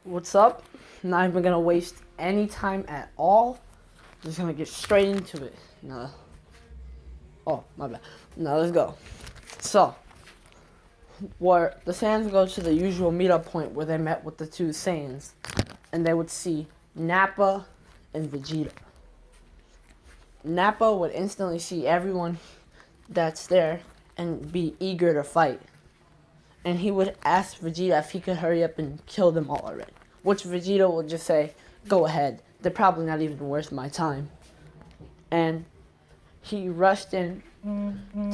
What's up? Not even gonna waste any time at all. Just gonna get straight into it. No. Oh, my bad. Now let's go. So, where the Saiyans go to the usual meetup point where they met with the two Saiyans, and they would see Nappa and Vegeta. Nappa would instantly see everyone that's there and be eager to fight. And he would ask Vegeta if he could hurry up and kill them all already. Which Vegeta would just say, go ahead. They're probably not even worth my time. And he rushed in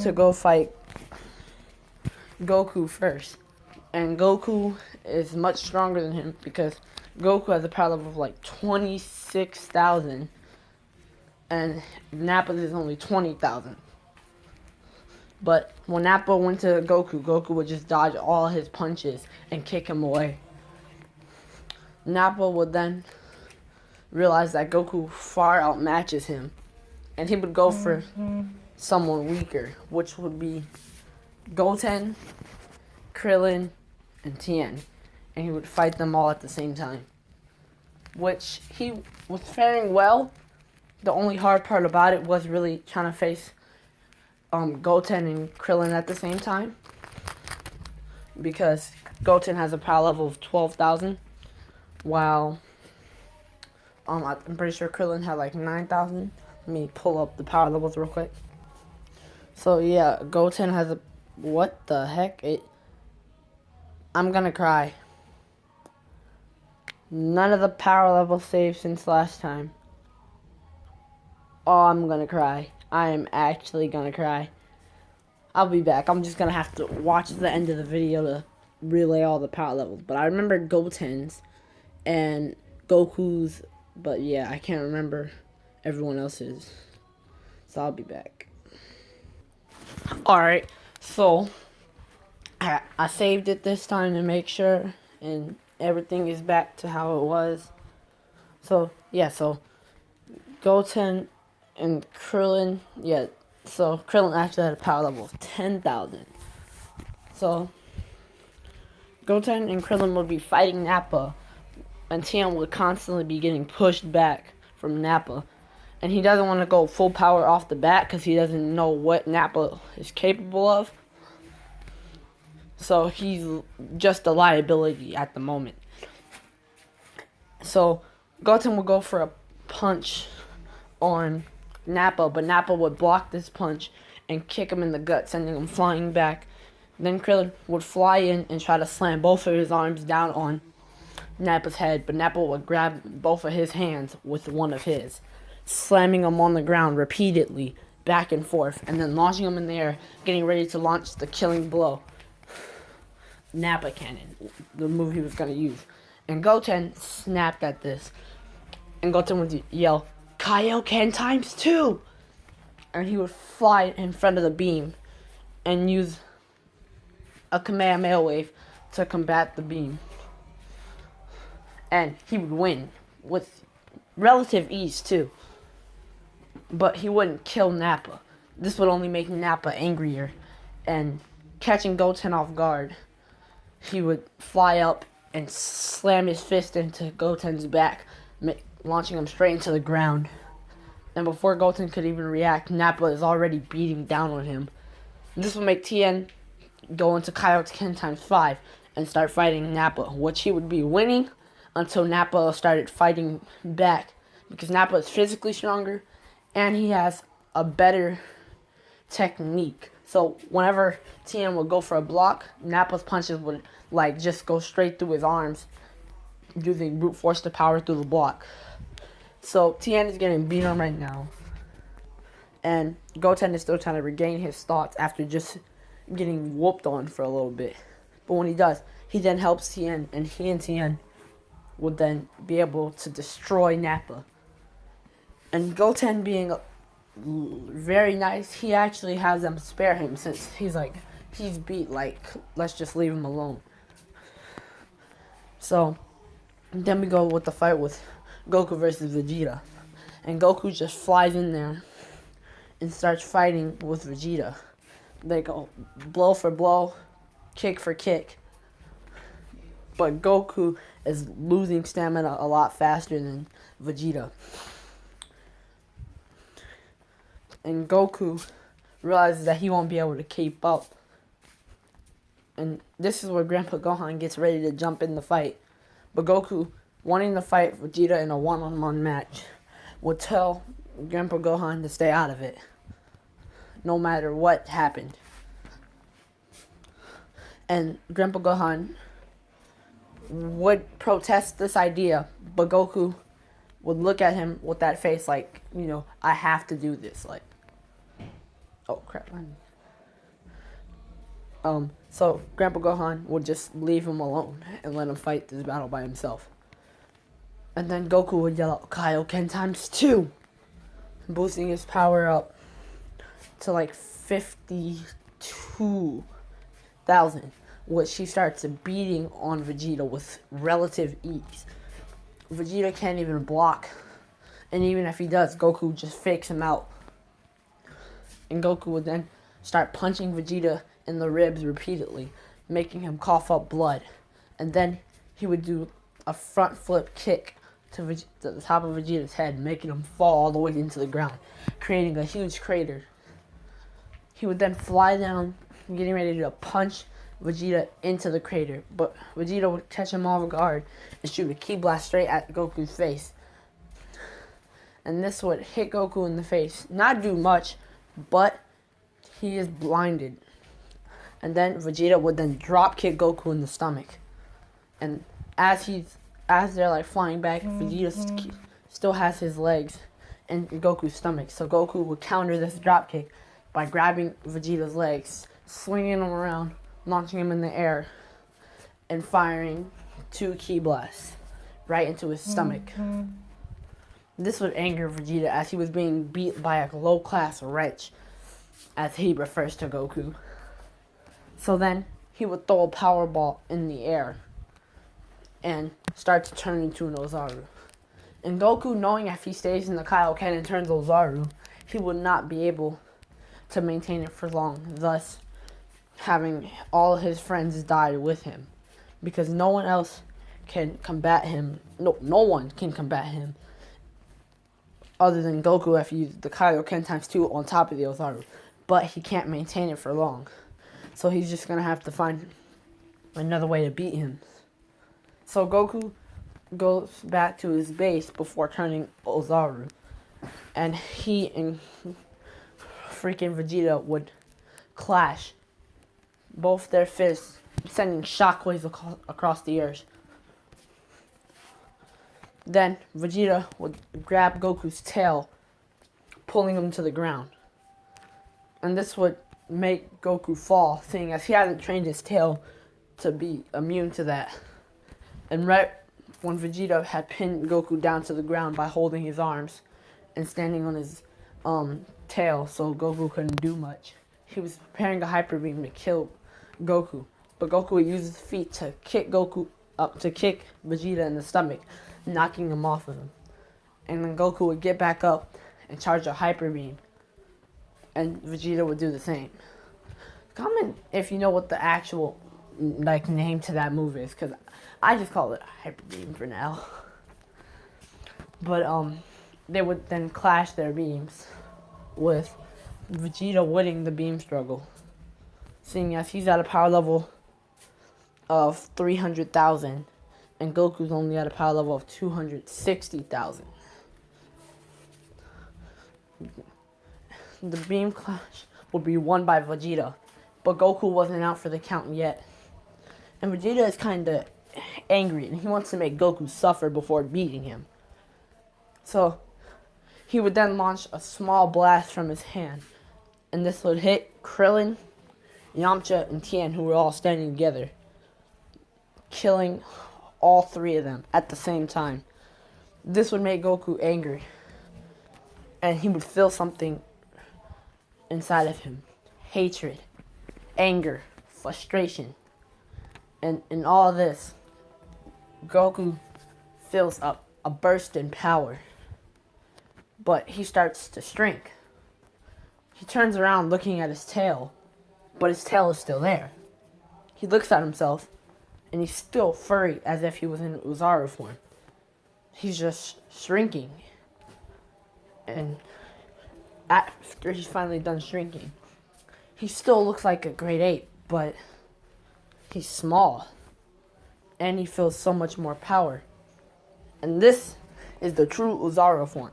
to go fight Goku first. And Goku is much stronger than him because Goku has a power level of like 26,000. And Nappa is only 20,000. But when Nappa went to Goku, Goku would just dodge all his punches and kick him away. Nappa would then realize that Goku far outmatches him. And he would go for someone weaker, which would be Goten, Krillin, and Tien. And he would fight them all at the same time. Which he was faring well. The only hard part about it was really trying to face Goten and Krillin at the same time, because Goten has a power level of 12,000, while I'm pretty sure Krillin had like 9,000. Let me pull up the power levels real quick. So yeah, Goten has a what the heck? I'm gonna cry. None of the power levels saved since last time. Oh, I'm gonna cry. I am actually gonna cry. I'll be back. I'm just gonna have to watch the end of the video to relay all the power levels. But I remember Goten's and Goku's, but yeah, I can't remember everyone else's. So I'll be back. Alright, so I saved it this time to make sure, and everything is back to how it was. So, yeah, so Goten and Krillin, yeah, so Krillin actually had a power level of 10,000. So Goten and Krillin would be fighting Nappa, and Tien would constantly be getting pushed back from Nappa. And he doesn't want to go full power off the bat because he doesn't know what Nappa is capable of. So he's just a liability at the moment. So Goten would go for a punch on Nappa, but Nappa would block this punch and kick him in the gut, sending him flying back. Then Krillin would fly in and try to slam both of his arms down on Nappa's head, but Nappa would grab both of his hands with one of his, slamming him on the ground repeatedly, back and forth, and then launching him in the air, getting ready to launch the killing blow. Nappa Cannon, the move he was going to use. And Goten snapped at this. And Goten would yell, Kaioken times 2! And he would fly in front of the beam and use a Kamehameha wave to combat the beam. And he would win with relative ease too. But he wouldn't kill Nappa. This would only make Nappa angrier. And catching Goten off guard, he would fly up and slam his fist into Goten's back, launching him straight into the ground. And before Goten could even react, Nappa is already beating down on him. This will make Tien go into Kaioken times 5 and start fighting Nappa, which he would be winning until Nappa started fighting back, because Nappa is physically stronger and he has a better technique. So whenever Tien would go for a block, Nappa's punches would just go straight through his arms, using brute force to power through the block. So Tien is getting beat on right now, and Goten is still trying to regain his thoughts after just getting whooped on for a little bit. But when he does, he then helps Tien, and he and Tien would then be able to destroy Nappa. And Goten being very nice, he actually has them spare him, since he's beat, let's just leave him alone. So then we go with the fight with Goku versus Vegeta. And Goku just flies in there and starts fighting with Vegeta. They go blow for blow, kick for kick. but Goku is losing stamina a lot faster than Vegeta. And Goku realizes that he won't be able to keep up. And this is where Grandpa Gohan gets ready to jump in the fight. But Goku, wanting to fight Vegeta in a one-on-one match, would tell Grandpa Gohan to stay out of it, no matter what happened. And Grandpa Gohan would protest this idea, but Goku would look at him with that face like, I have to do this. Like, oh crap. So Grandpa Gohan would just leave him alone and let him fight this battle by himself. And then Goku would yell out, Kaioken times 2, boosting his power up to like 52,000, which he starts beating on Vegeta with relative ease. Vegeta can't even block, and even if he does, Goku just fakes him out. And Goku would then start punching Vegeta in the ribs repeatedly, making him cough up blood. And then he would do a front flip kick to the top of Vegeta's head, making him fall all the way into the ground, creating a huge crater. He would then fly down, getting ready to punch Vegeta into the crater, but Vegeta would catch him off guard and shoot a ki blast straight at Goku's face. And this would hit Goku in the face. Not do much, but he is blinded. And then Vegeta would then drop kick Goku in the stomach. And as they're like flying back, Vegeta still has his legs in Goku's stomach. So Goku would counter this drop kick by grabbing Vegeta's legs, swinging him around, launching him in the air, and firing 2 ki blasts right into his stomach. This would anger Vegeta as he was being beat by a low-class wretch, as he refers to Goku. So then he would throw a power ball in the air and start to turn into an Ozaru. And Goku, knowing if he stays in the Kaioken and turns Ozaru, he would not be able to maintain it for long, thus having all of his friends die with him, because no one else can combat him. No one can combat him other than Goku if he used the Kaioken times 2 on top of the Ozaru, but he can't maintain it for long. So he's just gonna have to find another way to beat him. So Goku goes back to his base before turning Ozaru, and he and freaking Vegeta would clash, both their fists sending shockwaves across the earth. Then Vegeta would grab Goku's tail, pulling him to the ground. And this would make Goku fall, seeing as he hasn't trained his tail to be immune to that. And right when Vegeta had pinned Goku down to the ground by holding his arms and standing on his tail so Goku couldn't do much, he was preparing a hyper beam to kill Goku. But Goku would use his feet to kick Vegeta in the stomach, knocking him off of him. And then Goku would get back up and charge a hyper beam, and Vegeta would do the same. Comment if you know what the actual name to that move is, because I just call it hyper beam for now. But they would then clash their beams, with Vegeta winning the beam struggle, seeing as he's at a power level of 300,000 and Goku's only at a power level of 260,000. The beam clash would be won by Vegeta, but Goku wasn't out for the count yet. And Vegeta is kind of angry, and he wants to make Goku suffer before beating him. So he would then launch a small blast from his hand, and this would hit Krillin, Yamcha, and Tien, who were all standing together, killing all 3 of them at the same time. This would make Goku angry, and he would feel something inside of him: hatred, anger, frustration. And in all this, Goku feels a burst in power, but he starts to shrink. He turns around looking at his tail, but his tail is still there. He looks at himself, And he's still furry as if he was in Uzaru form. He's just shrinking. And after he's finally done shrinking, he still looks like a great ape, but he's small. And he feels so much more power. And this is the true Ozaru form.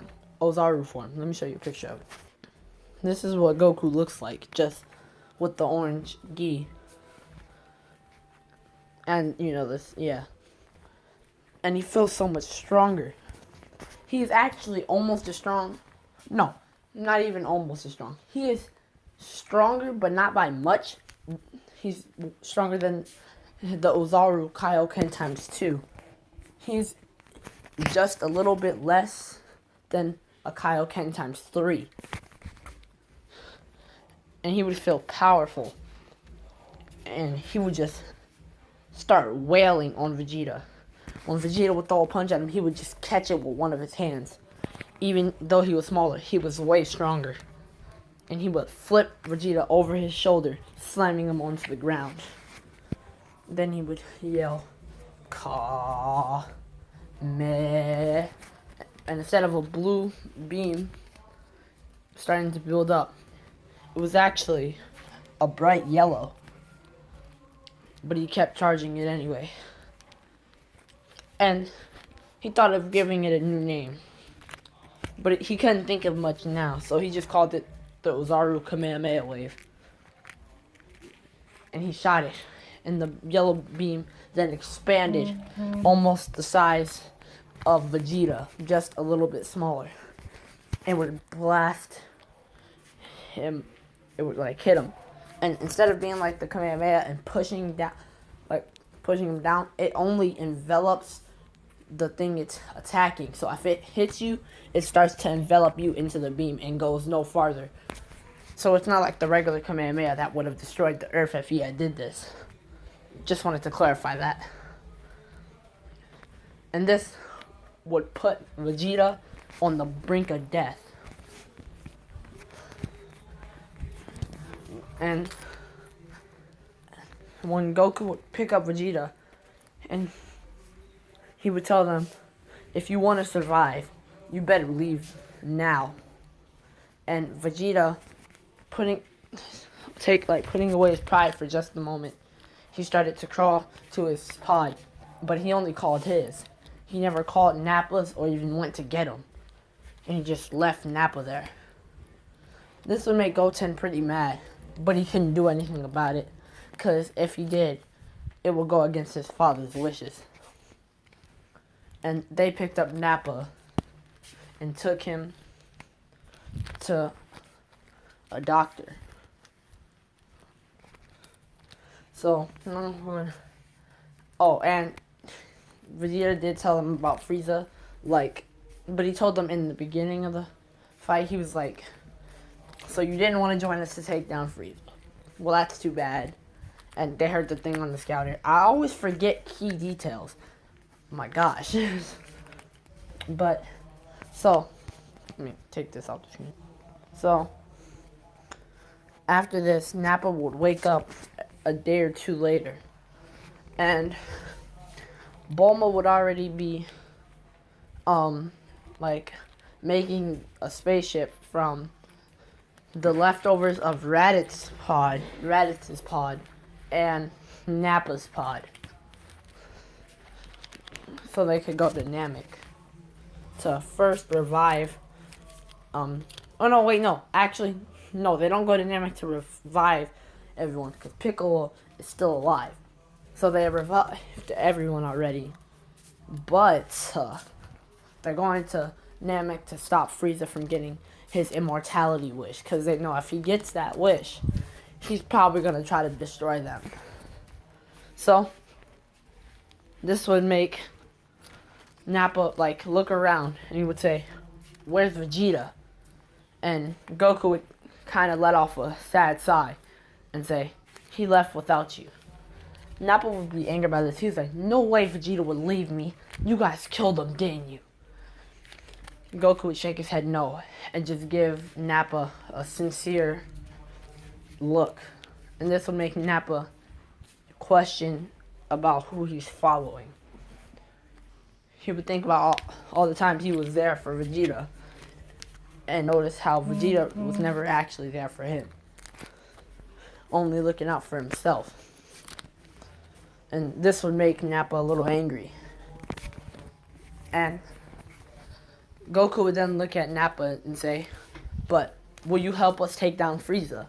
Let me show you a picture of it. This is what Goku looks like, just with the orange gi. And you know this, yeah. And he feels so much stronger. He's actually almost as strong. No, not even almost as strong. He is stronger, but not by much. He's stronger than the Ozaru Kaioken times 2. He's just a little bit less than a Kaioken times 3. And he would feel powerful. And he would just start wailing on Vegeta. When Vegeta would throw a punch at him, he would just catch it with one of his hands. Even though he was smaller, he was way stronger. And he would flip Vegeta over his shoulder, slamming him onto the ground. Then he would yell, Ka Me. And instead of a blue beam starting to build up, it was actually a bright yellow. But he kept charging it anyway. And he thought of giving it a new name. But he couldn't think of much now, so he just called it the Ozaru Kamehameha Wave. And he shot it. And the yellow beam then expanded almost the size of Vegeta, just a little bit smaller. It would blast him. It would like hit him. And instead of being like the Kamehameha and pushing him down, it only envelops the thing it's attacking. So if it hits you, it starts to envelop you into the beam and goes no farther. So it's not like the regular Kamehameha that would have destroyed the Earth if he had did this. Just wanted to clarify that. And this would put Vegeta on the brink of death. And when Goku would pick up Vegeta, and he would tell them, if you want to survive, you better leave now. And Vegeta, putting away his pride for just a moment, he started to crawl to his pod, but he only called his. He never called Nappa's or even went to get him. And he just left Nappa there. This would make Goten pretty mad, but he couldn't do anything about it, because if he did, it would go against his father's wishes. And they picked up Nappa and took him to a doctor. So, and Vegeta did tell them about Frieza, but he told them in the beginning of the fight, he was like, so you didn't want to join us to take down Frieza. Well, that's too bad. And they heard the thing on the scouter. I always forget key details. Oh my gosh. But, so, let me take this off the screen. So, after this, Nappa would wake up a day or two later. And Bulma would already be, making a spaceship from the leftovers of Raditz's pod, and Nappa's pod. So they could go to Namek to first revive, no, they don't go to Namek to revive everyone, because Piccolo is still alive. So they revived everyone already. But they're going to Namek to stop Frieza from getting his immortality wish, because they know if he gets that wish, he's probably going to try to destroy them. So this would make Nappa look around, and he would say, where's Vegeta? And Goku would kind of let off a sad sigh and say, he left without you. Nappa would be angered by this. He was like, no way Vegeta would leave me. You guys killed him, didn't you? Goku would shake his head no, and just give Nappa a sincere look. And this would make Nappa question about who he's following. He would think about all the times he was there for Vegeta and notice how Vegeta was never actually there for him, only looking out for himself. And this would make Nappa a little angry. And Goku would then look at Nappa and say, "But will you help us take down Frieza?"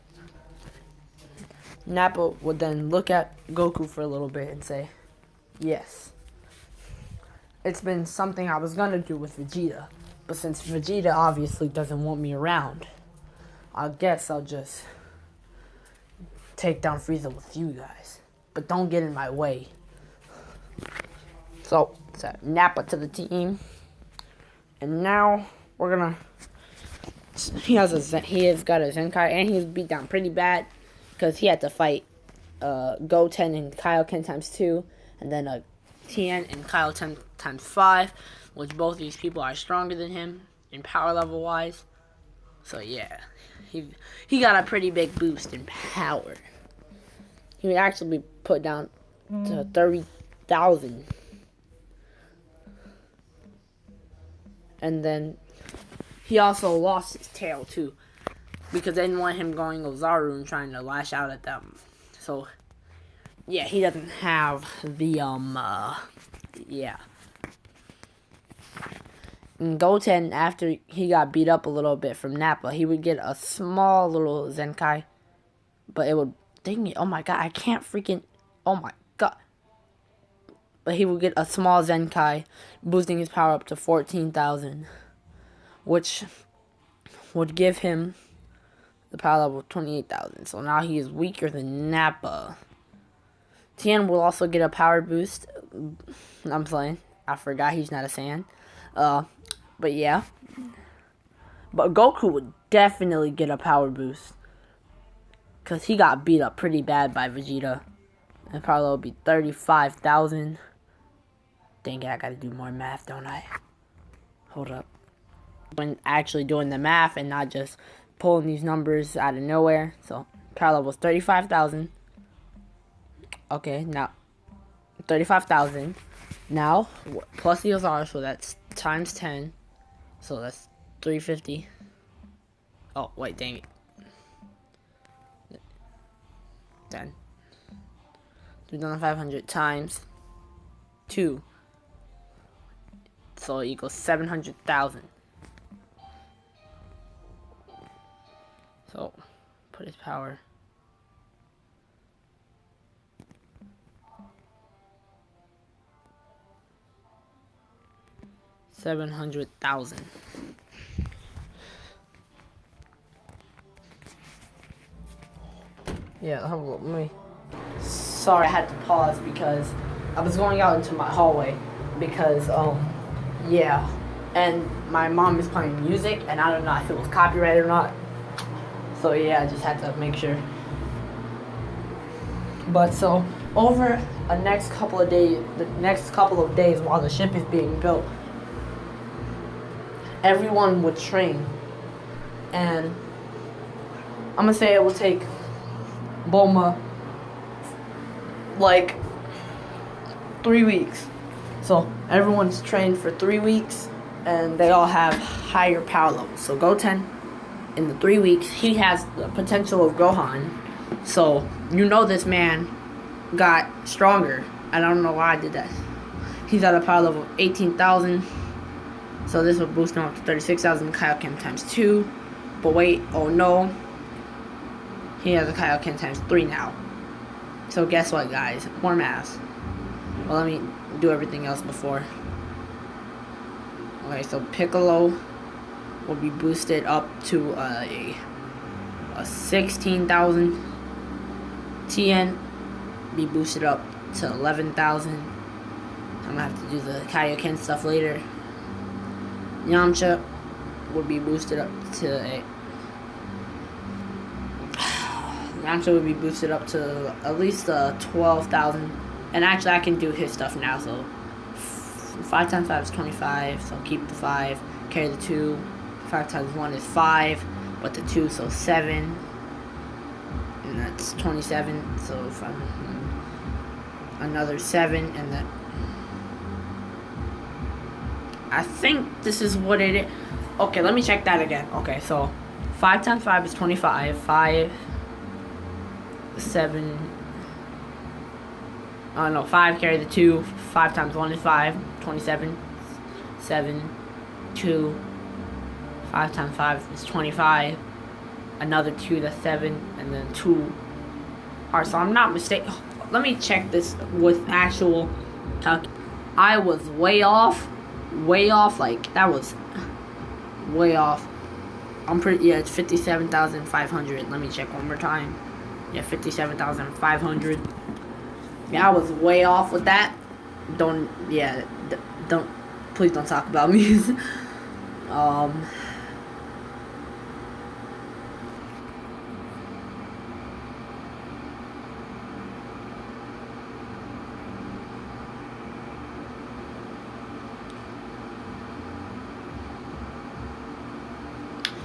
Nappa would then look at Goku for a little bit and say, "Yes. It's been something I was gonna do with Vegeta, but since Vegeta obviously doesn't want me around, I guess I'll just take down Frieza with you guys. But don't get in my way." So, Nappa to the team. And now, we're gonna... He has got a Zenkai, and he's beat down pretty bad, because he had to fight Goten and Kaioken times 2, and then Tien and Kaioken times 5, which both of these people are stronger than him in power level wise. So yeah, he got a pretty big boost in power. He would actually be put down to 30,000. And then he also lost his tail too, because they didn't want him going Ozaru and trying to lash out at them. So yeah, he doesn't have the yeah. And Goten, after he got beat up a little bit from Nappa, he would get a small little Zenkai, but it would, dang it, oh my god, I can't freaking, oh my god. But he would get a small Zenkai, boosting his power up to 14,000, which would give him the power level of 28,000. So now he is weaker than Nappa. Tien will also get a power boost. I'm playing. I forgot he's not a Saiyan. But yeah. But Goku would definitely get a power boost, because he got beat up pretty bad by Vegeta. And power level would be 35,000. Dang it, I gotta do more math, don't I? Hold up. When actually doing the math and not just pulling these numbers out of nowhere. So, power level was 35,000. Okay, now 35,000. Now plus the Ozaru, so that's times 10. So that's 350. Oh wait, dang it. 10. 3,500 times 2. So it equals 700,000. So put his power. $700,000. Yeah, hold on, let me. Sorry, I had to pause because I was going out into my hallway because yeah, and my mom is playing music and I don't know if it was copyrighted or not. So yeah, I just had to make sure. But so over the next couple of days while the ship is being built, everyone would train, and I'm gonna say it will take Bulma like 3 weeks. So everyone's trained for 3 weeks, and they all have higher power levels. So Goten, in the 3 weeks, he has the potential of Gohan. So you know this man got stronger. I don't know why I did that. He's at a power level of 18,000. So this will boost him up to 36,000 Kaioken times 2. But wait, oh no. He has a Kaioken times 3 now. So guess what, guys? More math. Well, let me do everything else before. Okay, so Piccolo will be boosted up to a 16,000. Tien be boosted up to 11,000. I'm gonna have to do the Kaioken stuff later. Yamcha would be boosted up to a Yamcha would be boosted up to at least 12,000. And actually I can do his stuff now, so 5 times 5 is 25, so keep the 5, carry the 2, 5 times 1 is 5, but the 2, so 7, and that's 27, so if I'm another 7, and then I think this is what it is. Okay, let me check that again. Okay, so 5 times 5 is 25. 5, 7. Oh no, 5 carry the 2. 5 times 1 is 5. 27. 7, 2. 5 times 5 is 25. Another 2, that's 7. And then 2. Alright, so I'm not mistaken. Let me check this with actual I was way off. Way off. Like, that was way off. I'm pretty. Yeah, it's 57,500. Let me check one more time. Yeah, 57,500. Yeah, I was way off with that. Don't. Yeah, don't. Please don't talk about me.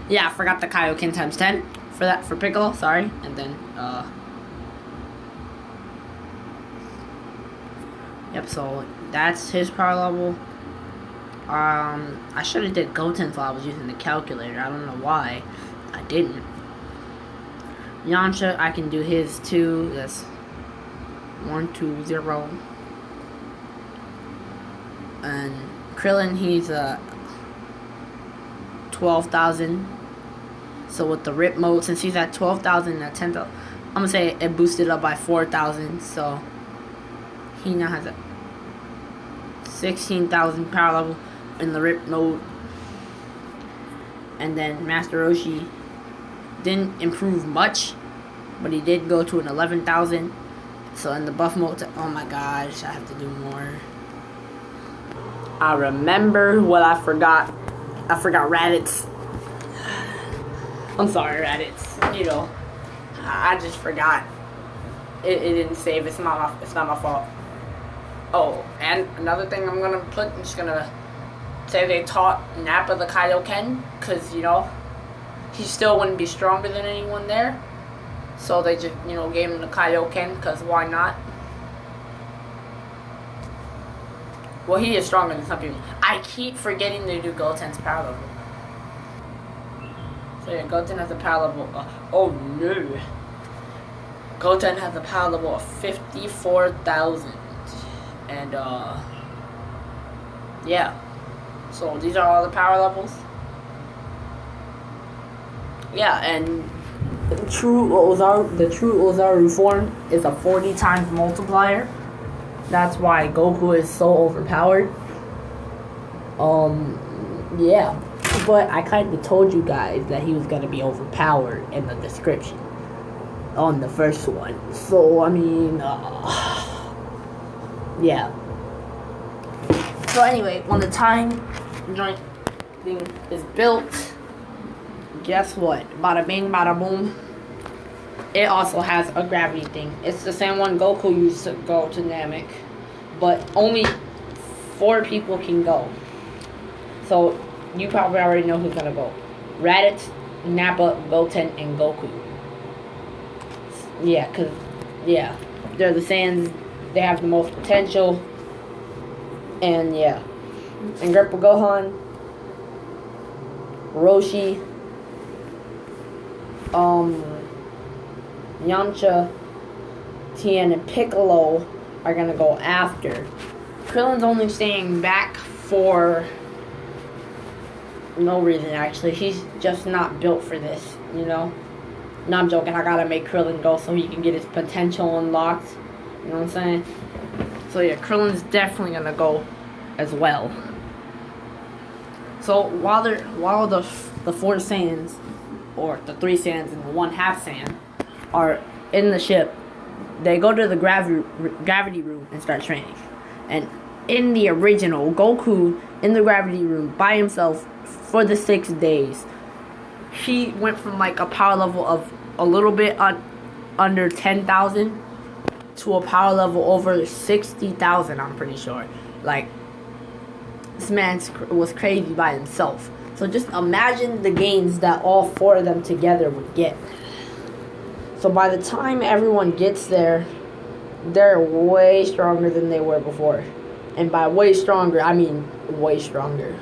Yeah, I forgot the Kaioken times 10 for that, for Piccolo, sorry. And then, yep, so that's his power level. I should have did Goten's while I was using the calculator. I don't know why I didn't. Yamcha, I can do his too. That's 1, 2, 0. And Krillin, he's 12,000. So with the rip mode, since he's at 12,000 and at 10,000, I'm gonna say it boosted up by 4,000. So he now has a 16,000 power level in the rip mode. And then Master Roshi didn't improve much, but he did go to an 11,000. So in the buff mode, oh my gosh, I have to do more. I remember what I forgot. I forgot Raditz. I'm sorry, Raditz. You know, I just forgot. It didn't save. It's not my fault. Oh, and another thing I'm gonna put. I'm just gonna say they taught Nappa the Kaioken, cause you know he still wouldn't be stronger than anyone there. So they just gave him the Kaioken, cause why not? Well, he is stronger than some people. I keep forgetting to do Goten's power level. So yeah, Goten has a power level. Oh no. Goten has a power level of 54,000. And yeah. So these are all the power levels. Yeah, and the true Ozaru form is a 40 times multiplier. That's why Goku is so overpowered. Yeah. But I kind of told you guys that he was going to be overpowered in the description on the first one. So, I mean, yeah. So anyway, when the time joint thing is built, guess what? Bada bing, bada boom. It also has a gravity thing. It's the same one Goku used to go to Namek, but only 4 people can go. So you probably already know who's gonna go. Raditz, Nappa, Goten, and Goku. Yeah, they're the Saiyans. They have the most potential. And yeah, and Grandpa Gohan, Roshi, Yamcha, Tien, and Piccolo are gonna go after. Krillin's only staying back for no reason, actually. He's just not built for this, No, I'm joking. I gotta make Krillin go so he can get his potential unlocked. You know what I'm saying? So yeah, Krillin's definitely gonna go as well. So while the 4 Saiyans, or the 3 Saiyans and the 1/2 Saiyan, are in the ship, they go to the gravity room and start training. And in the original, Goku in the gravity room by himself for the 6 days, he went from like a power level of a little bit under 10,000 to a power level over 60,000. I'm pretty sure. Like, this man was crazy by himself. So just imagine the gains that all 4 of them together would get. So by the time everyone gets there, they're way stronger than they were before. And by way stronger, I mean way stronger.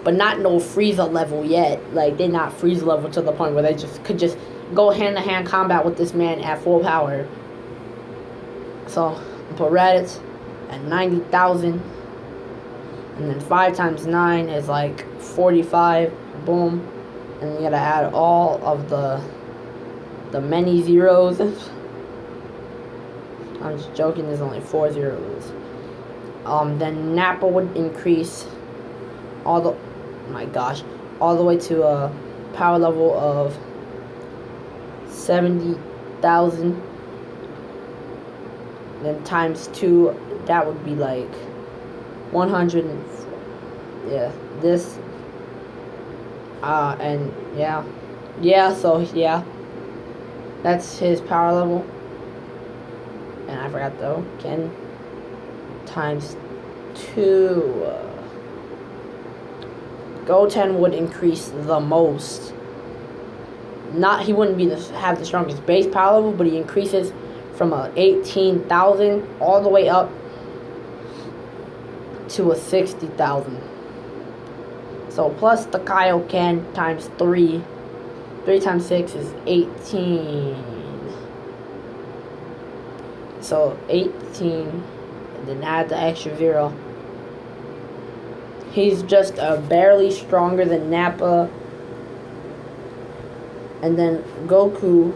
But not no Frieza level yet. Like, they're not Frieza level to the point where they could just go hand-to-hand combat with this man at full power. So, put Raditz at 90,000. And then 5 times 9 is like 45. Boom. And you gotta add all of the many zeros. I'm just joking, there's only 4 zeros. Then Nappa would increase all the way to a power level of 70,000. Then times 2, that would be like 100. Yeah, this. And yeah. So that's his power level. And I forgot though, again, times 2. Goten would increase the most. He wouldn't have the strongest base power level, but he increases from a 18,000 all the way up to a 60,000. So plus the Kaioken times 3. 3 times 6 is 18. So 18, and then add the extra 0. He's just barely stronger than Nappa. And then Goku,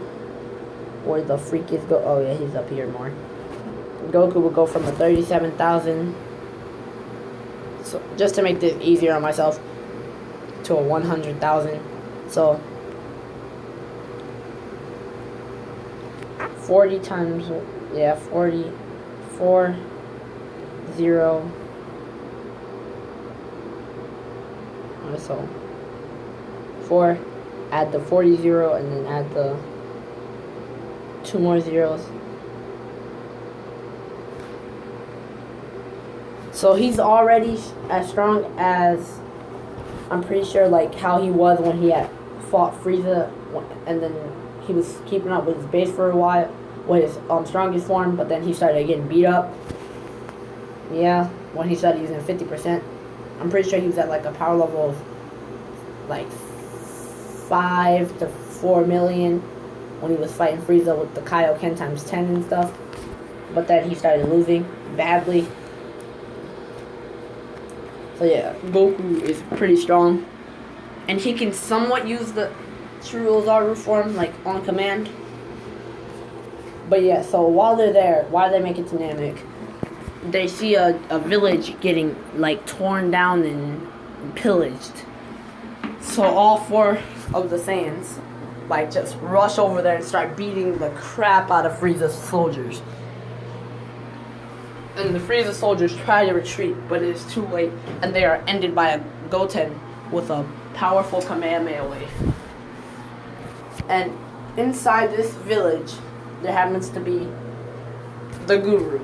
where the freak is oh yeah, he's up here more. Goku will go from a 37,000. So just to make this easier on myself, to a 100,000. So 40 times, 44, 0. So 4, add the 40 0, and then add the 2 more zeros. So he's already as strong as, I'm pretty sure, like how he was when he had fought Frieza, and then he was keeping up with his base for a while, with his strongest form, but then he started getting beat up. Yeah, when he started using 50%. I'm pretty sure he was at like a power level of like 5 to 4 million when he was fighting Frieza with the Kaioken times 10 and stuff. But then he started losing badly. So yeah, Goku is pretty strong. And he can somewhat use the True Zaru form, like on command. But yeah, so while they're there, while they make it to Namek, they see a village getting like torn down and pillaged. So all 4 of the Saiyans like just rush over there and start beating the crap out of Frieza's soldiers. And the Frieza soldiers try to retreat, but it is too late, and they are ended by a Goten with a powerful Kamehameha wave. And inside this village, there happens to be the Guru.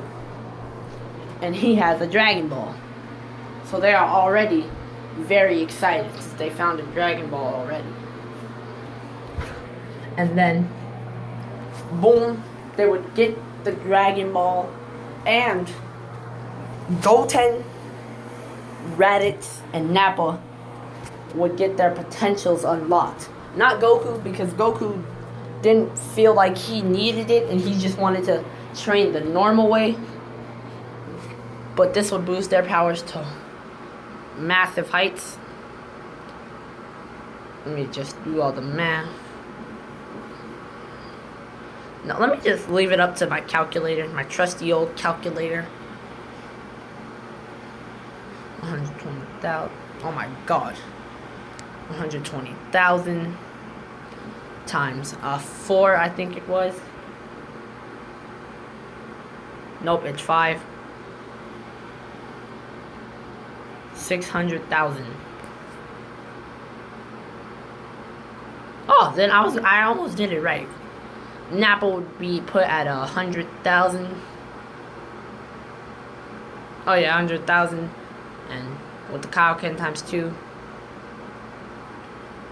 And he has a Dragon Ball. So they are already very excited since they found a Dragon Ball already. And then, boom, they would get the Dragon Ball, and Goten, Raditz, and Nappa would get their potentials unlocked. Not Goku, because Goku didn't feel like he needed it, and he just wanted to train the normal way. But this would boost their powers to massive heights. Let me just do all the math. Now, let me just leave it up to my calculator, my trusty old calculator. 120,000. Oh my god. 120,000 times 4, I think it was. Nope, it's 5. 600,000. Oh, then I almost did it right. Nappa would be put at 100,000. Oh yeah, 100,000, and with the Kaioken times 2,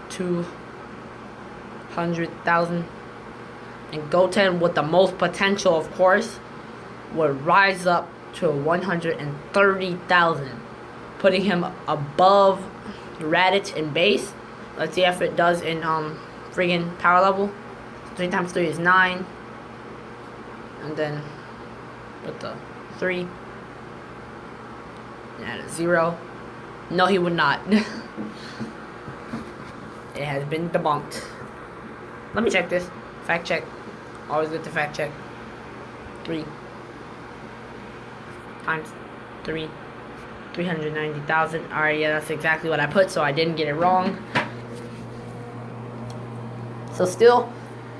200,000. And Goten with the most potential, of course, would rise up to 130,000, putting him above Raditz in base. Let's see if it does in friggin' power level. 3 times 3 is 9. And then put the 3. And add a 0. No, he would not. It has been debunked. Let me check this. Fact check. Always good to fact check. 3 times 3. 390,000. Alright, yeah, that's exactly what I put, so I didn't get it wrong. So still,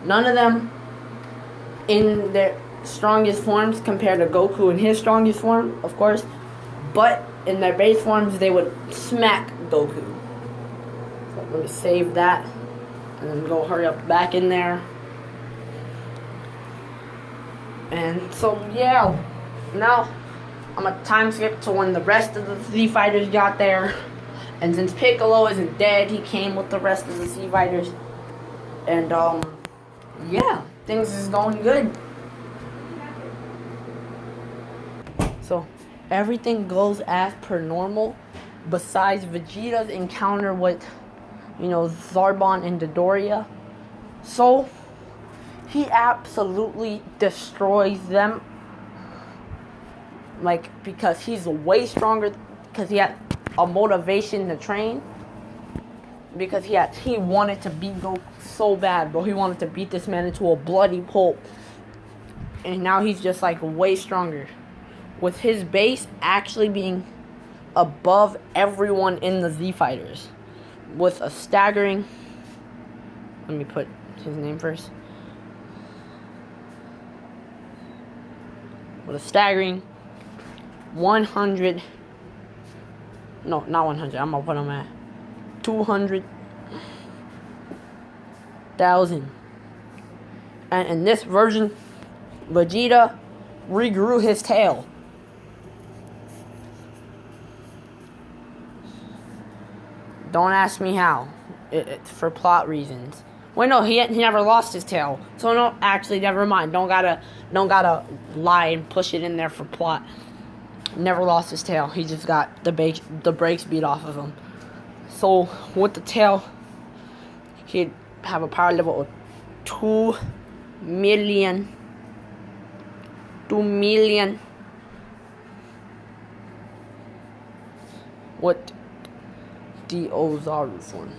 none of them in their strongest forms compared to Goku in his strongest form, of course. But in their base forms, they would smack Goku. So let me save that. And then go hurry up back in there. And so, yeah. Now, I'm going to time skip to when the rest of the Z Fighters got there. And since Piccolo isn't dead, he came with the rest of the Z Fighters. And, yeah, things is going good. So, everything goes as per normal. Besides Vegeta's encounter with, you know, Zarbon and Dodoria. So, he absolutely destroys them. Like, because he's way stronger, because he had a motivation to train. Because he wanted to beat Goku so bad, bro. He wanted to beat this man into a bloody pulp. And now he's just, like, way stronger. With his base actually being above everyone in the Z Fighters. With a staggering... Let me put his name first. With a staggering 100... No, not 100. I'm going to put him at 200,000. And in this version, Vegeta regrew his tail. Don't ask me how. It's for plot reasons. Wait, no, he never lost his tail. So no, actually, never mind. Don't gotta lie and push it in there for plot. Never lost his tail. He just got the brakes beat off of him. So with the tail, he'd have a power level of 2 million. 2 million. What? The Ozaru form.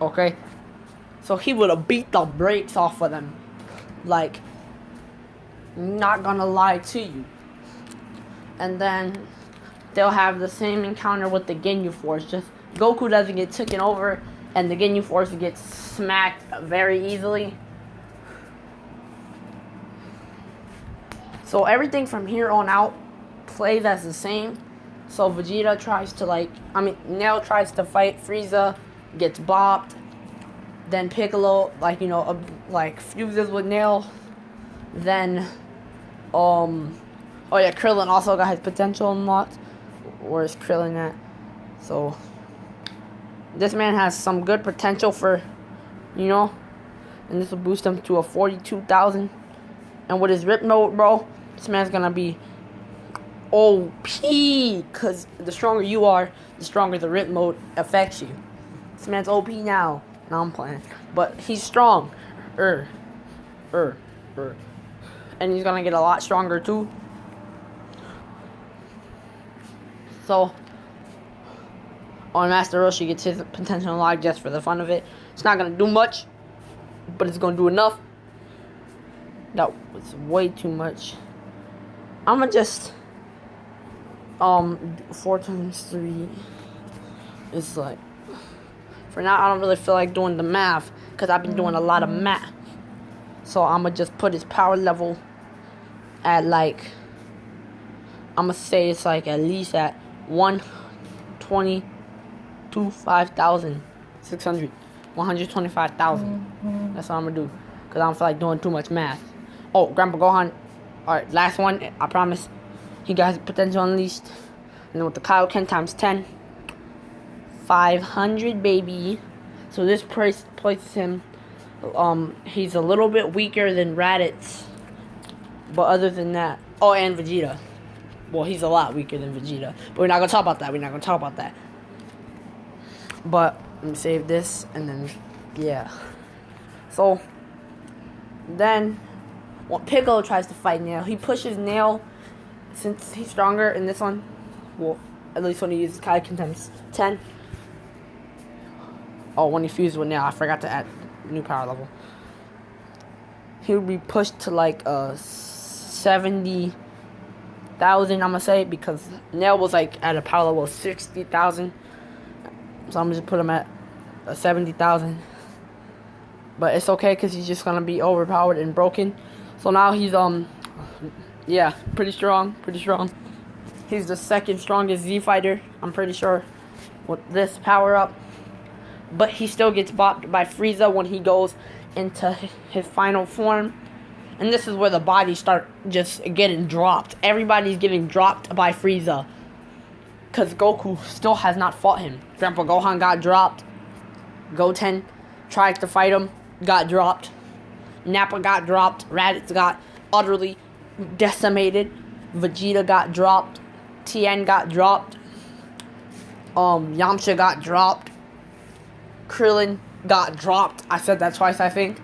Okay, so he would have beat the brakes off of them. Like, not gonna lie to you. And then they'll have the same encounter with the Ginyu Force. Just Goku doesn't get taken over, and the Ginyu Force gets smacked very easily. So everything from here on out plays as the same. So Vegeta tries to Nail tries to fight Frieza, gets bopped. Then Piccolo, fuses with Nail. Then, oh yeah, Krillin also got his potential unlocked. Where's Krillin at? So, this man has some good potential for, and this will boost him to a 42,000. And with his Rip Mode, bro, this man's gonna be OP, because the stronger you are, the stronger the Rip Mode affects you. This man's OP now. No, I'm playing. But he's strong. And he's gonna get a lot stronger too. So, on Master Roshi gets his potential unlocked just for the fun of it. It's not gonna do much, but it's gonna do enough. That was way too much. I'ma just 4 times 3 is like, for now I don't really feel like doing the math, because I've been doing a lot of math. So I'ma just put his power level at I'ma say it's at least at 125,600. 125,000. That's what I'm gonna do, because I don't feel like doing too much math. Oh, Grandpa Gohan. Alright, last one, I promise. He got his potential unleashed. And then with the Kaioken times 10. 500, baby. So this places him He's a little bit weaker than Raditz, but other than that, oh, and Vegeta. Well, he's a lot weaker than Vegeta, but we're not gonna talk about that. But let me save this, and then yeah. So then, when Piccolo tries to fight Nail, he pushes Nail since he's stronger in this one. Well, at least when he uses Kaioken times 10. Oh, when he fuses with Nail, I forgot to add new power level. He would be pushed to like 70,000, I'm gonna say, because Nail was like at a power level of 60,000. So I'm gonna just put him at 70,000. But it's okay because he's just gonna be overpowered and broken. So now he's yeah, pretty strong. He's the second strongest Z fighter, I'm pretty sure, with this power up. But he still gets bopped by Frieza when he goes into his final form. And this is where the bodies start just getting dropped. Everybody's getting dropped by Frieza, because Goku still has not fought him. Grandpa Gohan got dropped. Goten tried to fight him, got dropped. Nappa got dropped. Raditz got utterly decimated. Vegeta got dropped. Tien got dropped. Yamcha got dropped. Krillin got dropped. I said that twice, I think.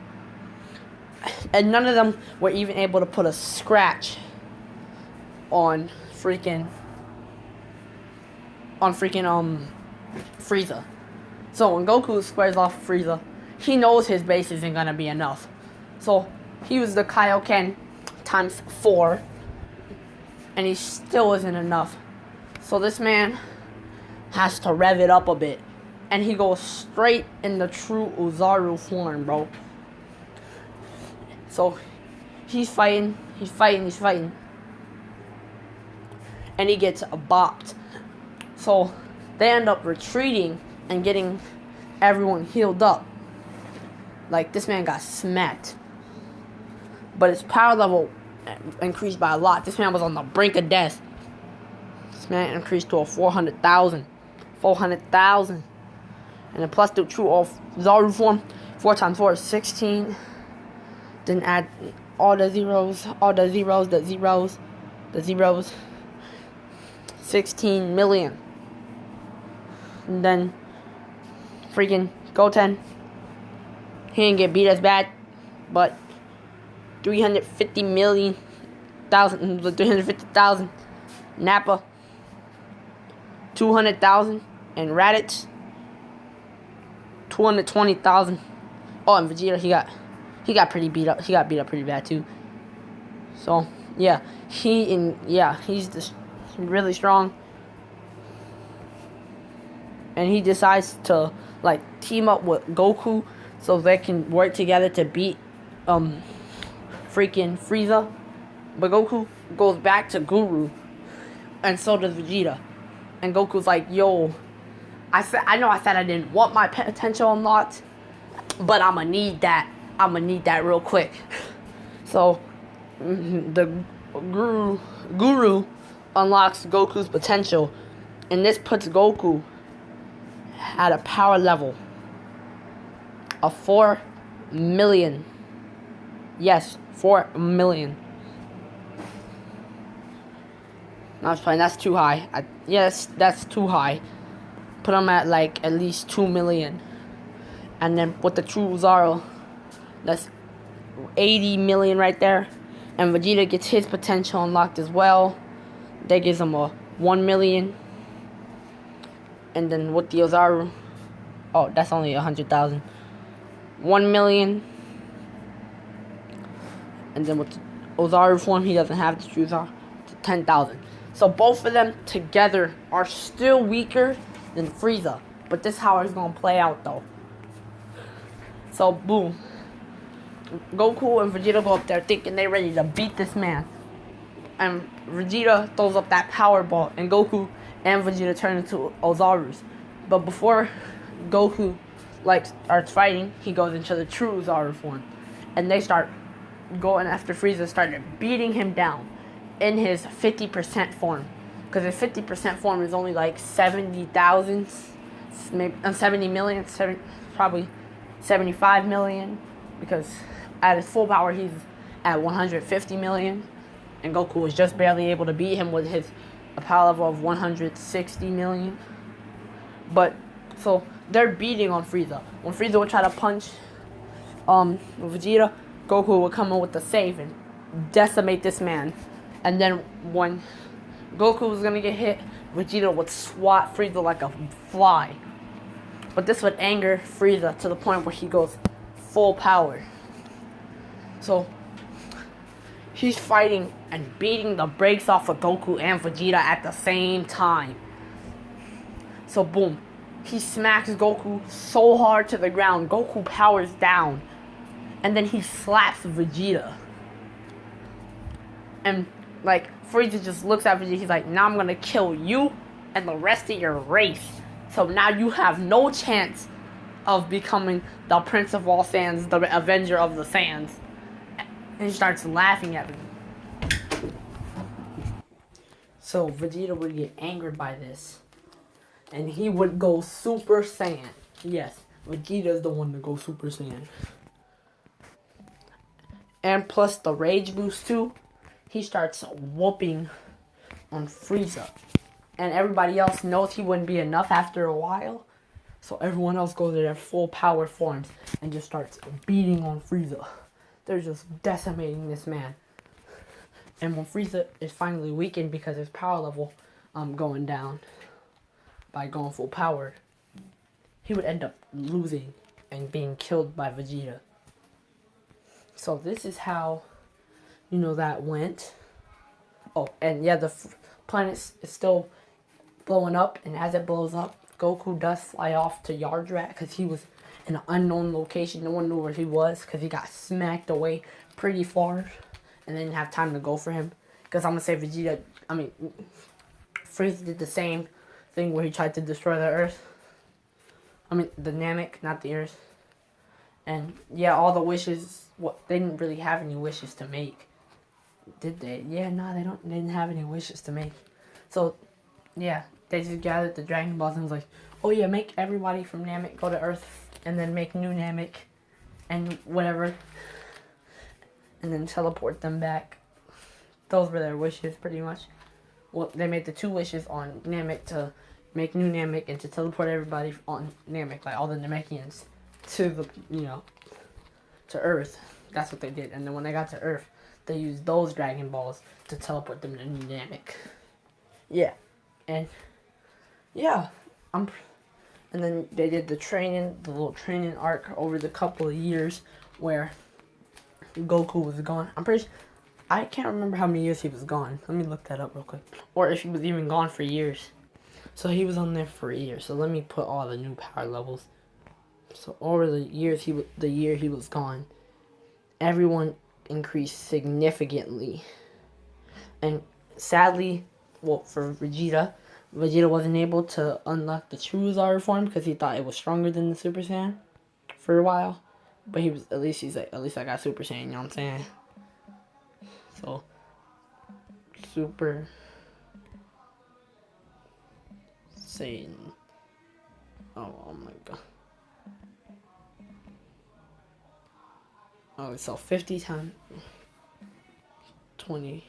And none of them were even able to put a scratch on freaking Frieza. So when Goku squares off Frieza, he knows his base isn't gonna be enough. So he used the Kaioken times 4, and he still isn't enough. So this man has to rev it up a bit, and he goes straight in the true Ozaru form, bro. So he's fighting, and he gets bopped. So they end up retreating and getting everyone healed up. Like, this man got smacked, but his power level increased by a lot. This man was on the brink of death. This man increased to a 400,000. And then plus the true Zaru form, 4 times 4 is 16. Then add all the zeros. 16 million. And then freaking Goten, he didn't get beat as bad, but 350,000. Nappa, 200,000, and Raditz, 220,000. Oh, and Vegeta, he got pretty beat up. He got beat up pretty bad too. So yeah, he's just really strong, and he decides to like team up with Goku so they can work together to beat freaking Frieza. But Goku goes back to Guru, and so does Vegeta. And Goku's like, yo, I said I didn't want my potential unlocked, but I'ma need that real quick. So the Guru unlocks Goku's potential, and this puts Goku at a power level of 4 million. Yes, 4 million. No, I was playing. That's too high. Yes, that's too high. Put him at like at least 2 million. And then with the true Zaro, that's 80 million right there. And Vegeta gets his potential unlocked as well. That gives him a 1 million. And then with the Ozaru, oh, that's only 100,000. 1 million. And then with the Ozaru form, he doesn't have the true Ozaru, 10,000. So both of them together are still weaker than Frieza. But this is how it's going to play out, though. So, boom. Goku and Vegeta go up there thinking they're ready to beat this man. And Vegeta throws up that power ball, and Goku and Vegeta turn into Ozarus. But before Goku starts fighting, he goes into the true Ozaru form. And they start going after Frieza, started beating him down in his 50% form. Because his 50% form is only like 70,000, maybe 70 million, probably 75 million. because at his full power he's at 150 million, and Goku was just barely able to beat him with his a power level of 160 million. But so they're beating on Frieza. When Frieza would try to punch Vegeta, Goku would come in with the save and decimate this man. And then when Goku was gonna get hit, Vegeta would swat Frieza like a fly. But this would anger Frieza to the point where he goes full power. So he's fighting and beating the brakes off of Goku and Vegeta at the same time. So boom, he smacks Goku so hard to the ground, Goku powers down. And then he slaps Vegeta. And like Frieza just looks at Vegeta, he's like, now I'm gonna kill you and the rest of your race. So now you have no chance of becoming the Prince of all Saiyans, the Avenger of the Saiyans. And he starts laughing at me. So Vegeta would get angered by this. And he would go Super Saiyan. Yes, Vegeta's the one to go Super Saiyan. And plus the rage boost too, he starts whooping on Frieza. And everybody else knows he wouldn't be enough after a while. So everyone else goes to their full power forms and just starts beating on Frieza. They're just decimating this man. And when Frieza is finally weakened because his power level going down by going full power, he would end up losing and being killed by Vegeta. So this is how, that went. Oh, and yeah, the planet is still blowing up, and as it blows up, Goku does fly off to Yardrat because he was in an unknown location. No one knew where he was because he got smacked away pretty far, and they didn't have time to go for him. Because I'm gonna say Frieza did the same thing where he tried to destroy the Earth. The Namek, not the Earth. And yeah, all the wishes. They didn't really have any wishes to make, did they? Yeah, no, they didn't have any wishes to make. So yeah, they just gathered the Dragon Balls and was like, oh yeah, make everybody from Namek go to Earth, and then make new Namek, and whatever, and then teleport them back. Those were their wishes, pretty much. Well, they made the 2 wishes on Namek to make new Namek and to teleport everybody on Namek, like all the Namekians, to the, to Earth. That's what they did. And then when they got to Earth, they used those Dragon Balls to teleport them to new Namek. Yeah. And yeah, and then they did the little training arc over the couple of years where Goku was gone. I can't remember how many years he was gone. Let me look that up real quick. Or if he was even gone for years. So he was on there for a year. So let me put all the new power levels. So over the year he was gone, everyone increased significantly. And sadly, for Vegeta wasn't able to unlock the true Zara form because he thought it was stronger than the Super Saiyan for a while. But he's like, at least I got Super Saiyan, you know what I'm saying? So, Super Saiyan. Oh my god. Oh, so 50 times 20.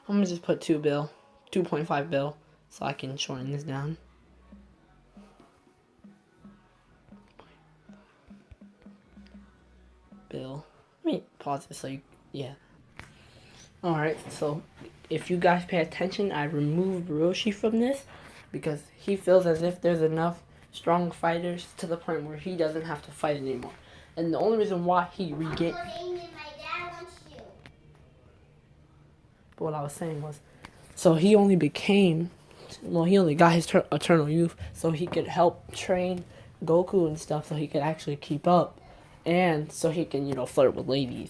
I'm gonna just put 2.5 bill, so I can shorten this down. Bill. Let me pause this so yeah. Alright, so if you guys pay attention, I removed Roshi from this because he feels as if there's enough strong fighters to the point where he doesn't have to fight anymore. And the only reason why he regained... But what I was saying was, so he only got his eternal youth so he could help train Goku and stuff so he could actually keep up. And so he can, flirt with ladies.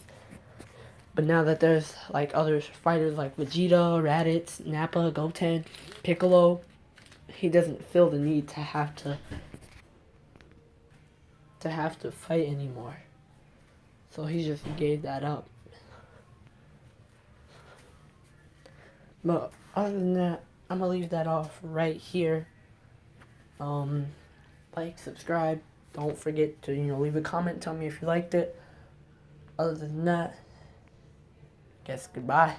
But now that there's, other fighters like Vegeta, Raditz, Nappa, Goten, Piccolo, he doesn't feel the need to have to fight anymore. So he just gave that up. But other than that, I'm gonna leave that off right here. Like, subscribe. Don't forget to, leave a comment. Tell me if you liked it. Other than that, guess goodbye.